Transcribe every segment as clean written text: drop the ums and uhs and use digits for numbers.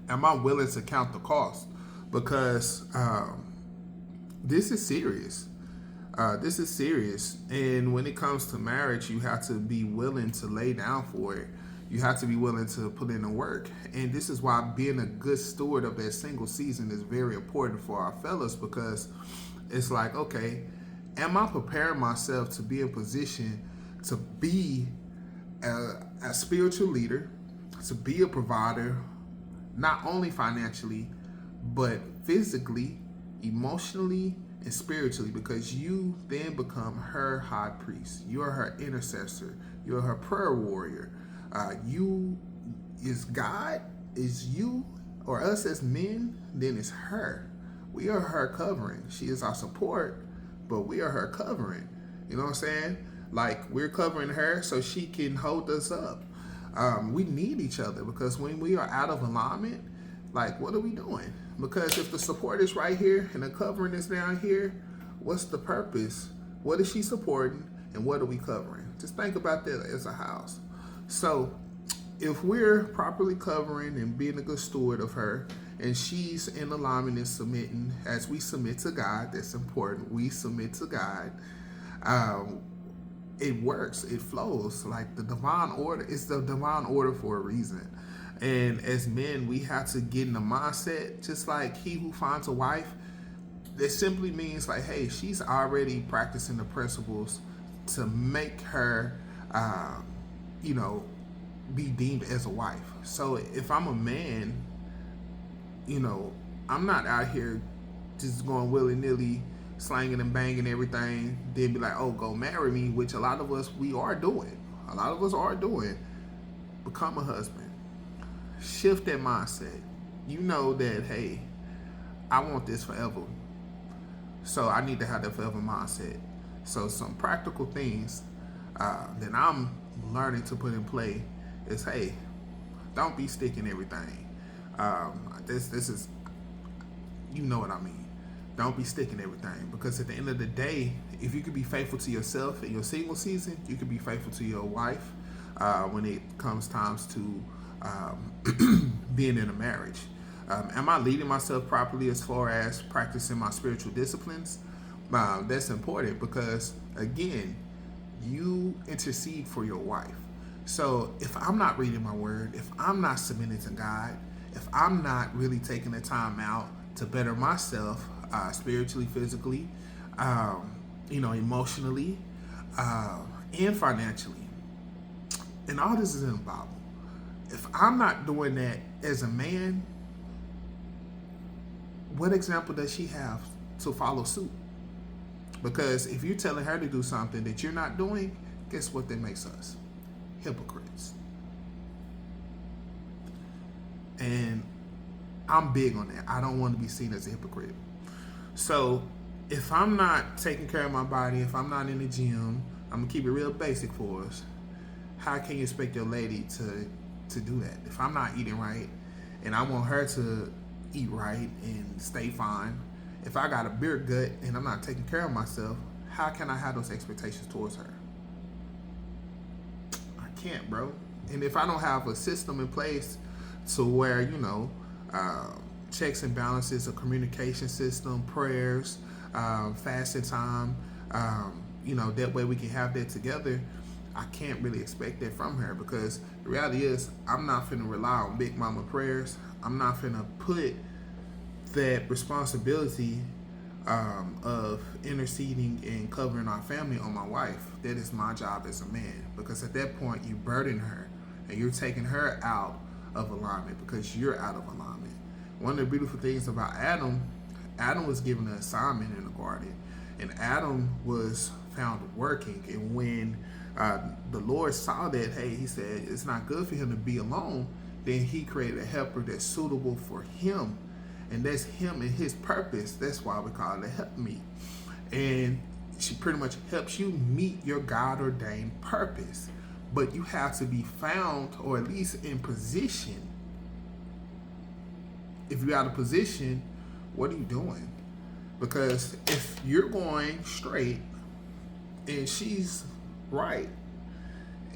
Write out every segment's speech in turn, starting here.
Am I willing to count the cost? Because this is serious. This is serious. And when it comes to marriage, you have to be willing to lay down for it. You have to be willing to put in the work. And this is why being a good steward of that single season is very important for our fellas, because it's like, okay, am I preparing myself to be in position to be a spiritual leader, to be a provider, not only financially, but physically, emotionally, and spiritually, because you then become her high priest. You are her intercessor. You are her prayer warrior. You is God, is you, or us as men, then it's her. We are her covering. She is our support, but we are her covering. You know what I'm saying? Like, we're covering her so she can hold us up. We need each other, because when we are out of alignment, like, what are we doing? Because if the support is right here and the covering is down here, what's the purpose? What is she supporting and what are we covering? Just think about that as a house. So if we're properly covering and being a good steward of her, and she's in alignment and submitting, as we submit to God, that's important. We submit to God. It works. It flows. Like the divine order. It's the divine order for a reason. And as men, we have to get in the mindset, just like he who finds a wife, that simply means like, hey, she's already practicing the principles to make her, you know, be deemed as a wife. So if I'm a man, you know, I'm not out here just going willy-nilly, slanging and banging everything, then be like, oh, go marry me, which a lot of us, we are doing. A lot of us are doing. Become a husband. Shift that mindset. You know that, hey, I want this forever. So I need to have that forever mindset. So some practical things that I'm learning to put in play is, hey, don't be sticking everything. This is, you know what I mean. Don't be sticking everything, because at the end of the day, if you can be faithful to yourself in your single season, you can be faithful to your wife when it comes times to being in a marriage. Am I leading myself properly as far as practicing my spiritual disciplines? That's important, because again, you intercede for your wife. So if I'm not reading my word, if I'm not submitting to God, if I'm not really taking the time out to better myself spiritually, physically, you know, emotionally, and financially, and all this is in the Bible. If I'm not doing that as a man, what example does she have to follow suit? Because if you're telling her to do something that you're not doing, guess what that makes us? Hypocrites. And I'm big on that. I don't want to be seen as a hypocrite. So if I'm not taking care of my body, if I'm not in the gym, I'm going to keep it real basic for us. How can you expect your lady to do that? If I'm not eating right and I want her to eat right and stay fine, if I got a beer gut and I'm not taking care of myself, how can I have those expectations towards her? I can't, bro. And if I don't have a system in place to where, you know, checks and balances, a communication system, prayers, fasting time, you know, that way we can have that together, I can't really expect that from her, because the reality is I'm not finna rely on Big Mama prayers. I'm not finna put that responsibility of interceding and covering our family on my wife. That is my job as a man, because at that point you burden her and you're taking her out of alignment because you're out of alignment. One of the beautiful things about Adam was given an assignment in the garden, and Adam was found working. And when the Lord saw that, hey, he said it's not good for him to be alone, then he created a helper that's suitable for him. And that's him and his purpose. That's why we call it a helpmeet. And she pretty much helps you meet your God-ordained purpose. But you have to be found, or at least in position. If you're out of position, what are you doing? Because if you're going straight and she's right,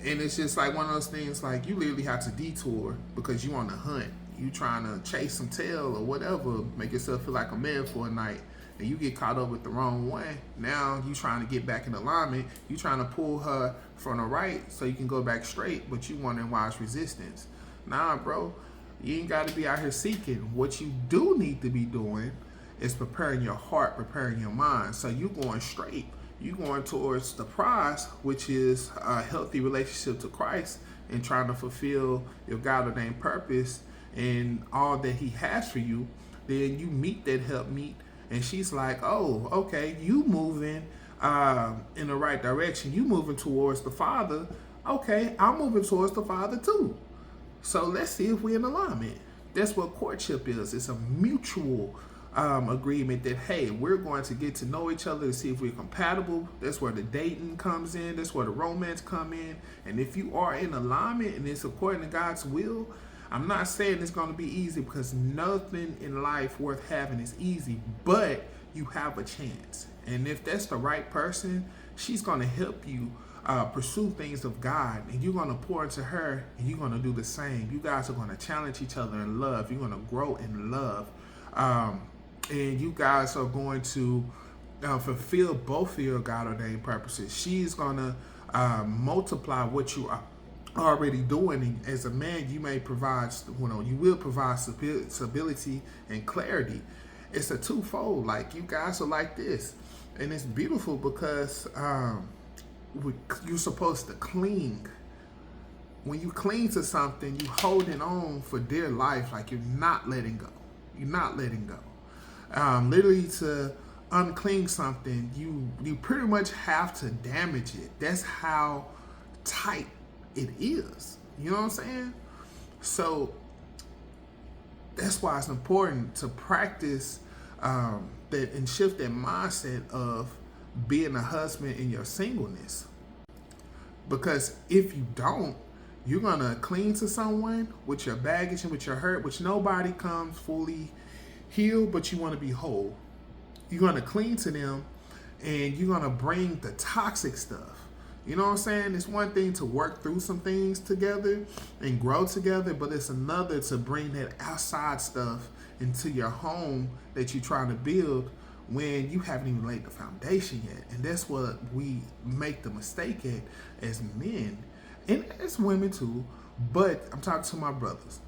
and it's just like one of those things, like you literally have to detour because you on the hunt. You trying to chase some tail or whatever, make yourself feel like a man for a night, and you get caught up with the wrong one. Now you trying to get back in alignment. You trying to pull her from the right so you can go back straight, but you wondering why it's resistance. Nah, bro, you ain't got to be out here seeking. What you do need to be doing is preparing your heart, preparing your mind. So you going straight. You going towards the prize, which is a healthy relationship to Christ and trying to fulfill your God ordained purpose and all that He has for you. Then you meet that helpmeet, and she's like, "Oh, okay, you moving in the right direction. You moving towards the Father. Okay, I'm moving towards the Father too. So let's see if we're in alignment." That's what courtship is. It's a mutual agreement that, hey, we're going to get to know each other to see if we're compatible. That's where the dating comes in. That's where the romance come in. And if you are in alignment and it's according to God's will, I'm not saying it's going to be easy, because nothing in life worth having is easy, but you have a chance. And if that's the right person, she's going to help you pursue things of God, and you're going to pour into her, and you're going to do the same. You guys are going to challenge each other in love. You're going to grow in love. And you guys are going to fulfill both of your God ordained purposes. She's going to multiply what you are already doing. And as a man, you may provide, you will provide stability and clarity. It's a twofold. Like, you guys are like this, and it's beautiful because you're supposed to cling. When you cling to something, you holding on for dear life, like you're not letting go. You're not letting go. Literally, to uncling something, you pretty much have to damage it. That's how tight it is. You know what I'm saying? So that's why it's important to practice that and shift that mindset of being a husband in your singleness. Because if you don't, you're gonna cling to someone with your baggage and with your hurt, which nobody comes fully healed, but you want to be whole. You're gonna cling to them, and you're gonna bring the toxic stuff. You know what I'm saying? It's one thing to work through some things together and grow together, but it's another to bring that outside stuff into your home that you're trying to build when you haven't even laid the foundation yet. And that's what we make the mistake at as men, and as women too. But I'm talking to my brothers.